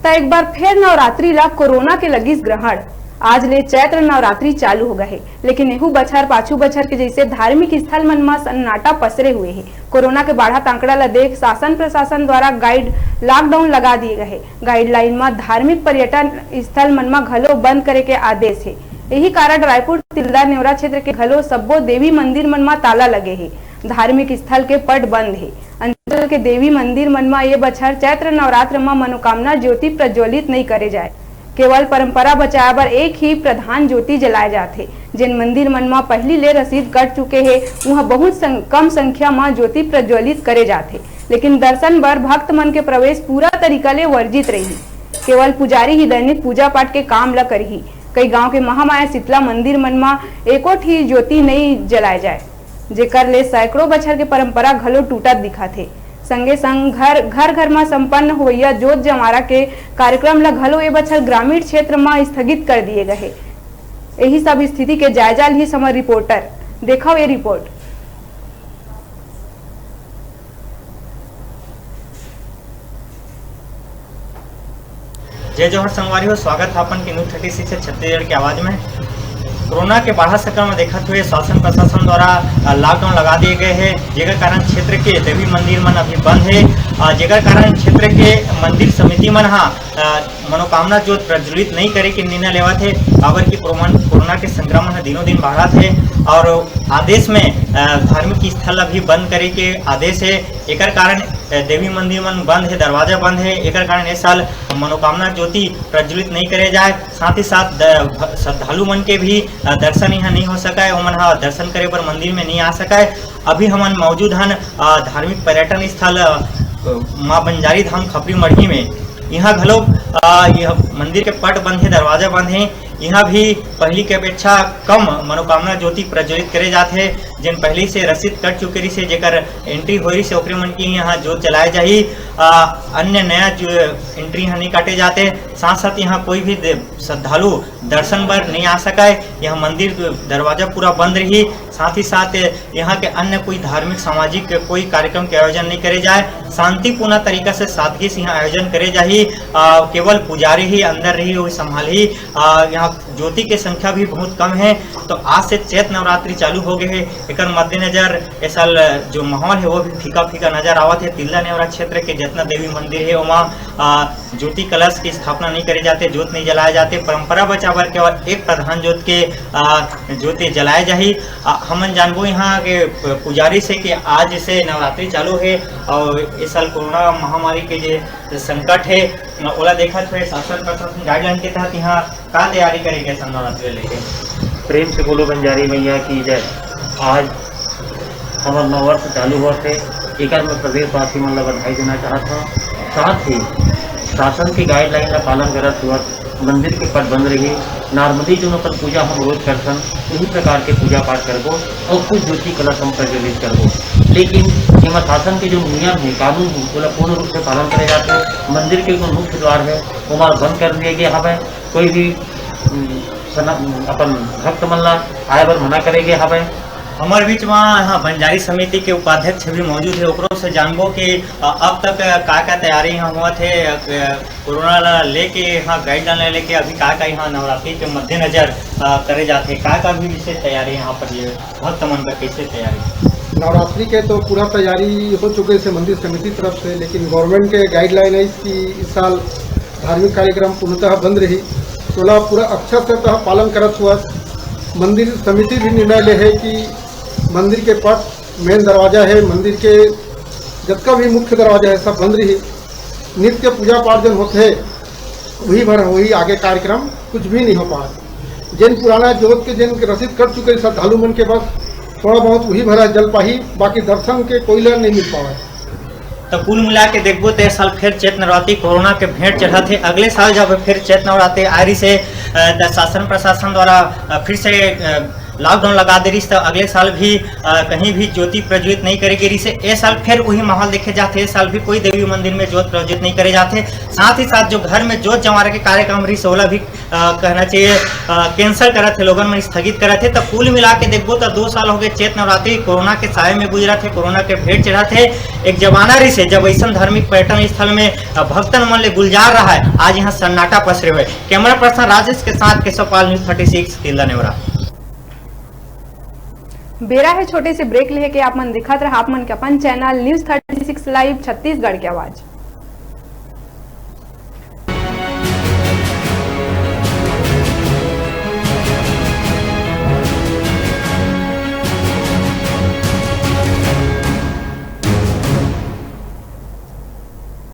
तो एक बार फिर नवरात्रि ला कोरोना के लगिस ग्रहण। आज ले चैत्र नवरात्रि चालू हो गए, लेकिन एहू बछर पाछू बछर के जैसे धार्मिक स्थल मन में सन्नाटा पसरे हुए है। कोरोना के बढ़त आंकड़ा ला देख शासन प्रशासन द्वारा लॉकडाउन लगा दिए गए। गाइडलाइन में धार्मिक पर्यटन स्थल मन में घलो बंद करे के आदेश है। यही कारण रायपुर तिल्दा नेवरा क्षेत्र के घलो सब्बो देवी मंदिर मन में ताला लगे है। धार्मिक स्थल के पट बंद है। अंचल के देवी मंदिर मन में ये बछर चैत्र नवरात्र में मनोकामना ज्योति प्रज्वलित नहीं करे जाए। केवल परंपरा बचाए बर एक ही प्रधान ज्योति जलाए जाते। जिन मंदिर मन में पहली ले रसीद कट चुके हैं वहाँ बहुत कम संख्या में ज्योति प्रज्वलित करे जाते, लेकिन दर्शन बर भक्त मन के प्रवेश पूरा तरीका ले वर्जित रही। केवल पुजारी ही दैनिक पूजा पाठ के काम ल करही। कई गांव के महामाया शीतला मंदिर मन में एकोट ही ज्योति नहीं जलाए जाए, जेकर ले सैकड़ों बछर के परंपरा घलो टूटत दिखा थे। संगे संग घर घर में संपन्न होइया जोत जमारा के कार्यक्रम ला घलो ए बछर ग्रामीण क्षेत्र में स्थगित कर दिए गए। यही सब स्थिति के जायजा ली समर रिपोर्टर। देखो ये रिपोर्ट। जय जोहर संगवारी हो, स्वागत है अपन के न्यूज 36 से छत्तीसगढ़ की आवाज में। कोरोना के बढ़ा संक्रमण देखते हुए शासन प्रशासन द्वारा लॉकडाउन लगा दिए गए हैं, जेकर कारण क्षेत्र के देवी मंदिर मन अभी बंद है। जेकर कारण क्षेत्र के मंदिर समिति मन मनोकामना ज्योत प्रज्वलित नहीं करे के निर्णय लेवा थे। काबर की कोरोना के संक्रमण दिनों दिन बढ़ा थे और आदेश में धार्मिक स्थल अभी बंद करे के आदेश है। एकर कारण देवी मंदिर मन बंद है, दरवाजा बंद है। एकर कारण इस साल मनोकामना ज्योति प्रज्वलित नहीं करे जाए। साथ ही साथ श्रद्धालु मन के भी दर्शन यहाँ नहीं हो सका है, ओमन दर्शन करे पर मंदिर में नहीं आ सका है। अभी हमन मौजूद हन धार्मिक पर्यटन स्थल माँ बंजारी धाम खपरी मढ़ी में। यहाँ घलो यह मंदिर के पट बंद है, दरवाजा बंद है। यहाँ भी पहली के अपेक्षा कम मनोकामना ज्योति प्रज्वलित करे जाते हैं। जिन पहले से रसीद कट चुके रही से जेकर एंट्री हो रही से ओकरे मन की यहाँ ज्योत जलाए जाही। अन्य नया जो एंट्री यहाँ नहीं काटे जाते। साथ साथ यहाँ कोई भी श्रद्धालु दर्शन बर नहीं आ सका है। यह मंदिर दरवाजा पूरा बंद रही। साथ ही साथ यहाँ के अन्य कोई धार्मिक सामाजिक कोई कार्यक्रम के आयोजन नहीं करे जाए। शांतिपूर्ण तरीका से सादगी से यहाँ आयोजन करे जाही। केवल पुजारी ही अंदर रही हुई संभाली। यहाँ ज्योति की संख्या भी बहुत कम है। तो आज से चैत्र नवरात्रि चालू हो गए है। एक मद्देनजर इस साल जो माहौल है वो भी फीका फीका नजर आवत है। तिल्दा नेवरा क्षेत्र के जितना देवी मंदिर है वहाँ ज्योति कलश की स्थापना नहीं करे जाते, ज्योत नहीं जलाए जाते। परंपरा बचावर केवल एक प्रधान ज्योत के ज्योति जलाए जाही। हमन जानबो यहाँ के पुजारी से कि आज से नवरात्रि चालू है और इस साल कोरोना महामारी के जो संकट है ओला देखत हुए शासन प्रशासन गाइडलाइन के तहत यहाँ का तैयारी करेंगे नवरात्रि लेके। प्रेम से बोलो बंजारी मैया की जय। आज हमारा नववर्ष चालू हुआ थे। एक मैं प्रदेशवासी मन ला बधाई देना चाहता हूँ। साथ ही शासन की गाइडलाइन का पालन करत हुआ मंदिर के पट बंद रही। नॉर्मली जो अपन पूजा हम रोज करते उसी प्रकार के पूजा पाठ करबो और कुछ ज्योति कलश हम प्रज्वलित करबो। लेकिन यहाँ शासन के जो नियम है कानून है वो पूर्ण रूप से पालन करे जाते हैं। मंदिर के जो मुख्य द्वार है वो हमारा बंद कर दिया गया हमें। कोई भी अपन भक्त मन ला आए बर मना करेंगे हमें। हमारे बीच में यहाँ बंजारी समिति के उपाध्यक्ष भी मौजूद है। ओकरों से जानबो कि अब तक का तैयारी यहाँ हुआ थे कोरोना ला लेके, यहाँ गाइडलाइन लेके अभी का यहाँ नवरात्रि के मद्देनजर करे जाते का भी विशेष तैयारी यहाँ पर ये भक्त मन का कैसे तैयारी? नवरात्रि के तो पूरा तैयारी हो चुके से मंदिर समिति तरफ से, लेकिन गवर्नमेंट के गाइडलाइन है कि इस साल धार्मिक कार्यक्रम पूर्णतः बंद रही। तो पूरा अक्षर से पालन करत हुआ मंदिर समिति भी निर्णय ले है कि मंदिर के पट मेन दरवाजा है, मंदिर के जितना भी मुख्य दरवाजा है सब बंद रही। नित्य पूजा पाठ जन होते है वही भर वही आगे कार्यक्रम कुछ भी नहीं हो पा। जिन पुराना जोत के जिन रसीद कर चुके श्रद्धालु मन के बस थोड़ा बहुत वही भरा जल पाही, बाकी दर्शन के कोई लाभ नहीं मिल पावा। तो कुल मिला के देखबो तो साल फिर चैत्र नवरात्रि कोरोना के भेंट चढ़ा थे। अगले साल जब फिर चैत्र नवरात्रि आ रही से शासन प्रशासन द्वारा फिर से लॉकडाउन लगा दे रही तो अगले साल भी कहीं भी ज्योति प्रज्वलित नहीं करेगी रही से ए साल फिर वही माहौल देखे जाते, इस साल भी कोई देवी मंदिर में ज्योत प्रज्वलित नहीं करे जाते। साथ ही साथ जो घर में ज्योत जमारे के कार्यक्रम रही सोलह भी कहना चाहिए कैंसिल करा थे, लोगों में स्थगित करा थे। तब कुल मिला के देखो तो 2 साल हो गए चैत नवरात्रि कोरोना के साय में गुजरा थे, कोरोना के भेंट चढ़ा थे। एक जमाना रही से जब ऐसा धार्मिक पर्यटन स्थल में भक्तन मन ले गुलजार रहा है, आज यहाँ सन्नाटा पसरे हुए। कैमरा पर्सन राजेश के साथ केशव पाल, न्यूज़ 36 तिल्दा नेवरा। बेरा है छोटे से ब्रेक लेके आप मन दिखत रहा आप मन के अपन चैनल न्यूज़ 36 लाइव छत्तीसगढ़ की आवाज।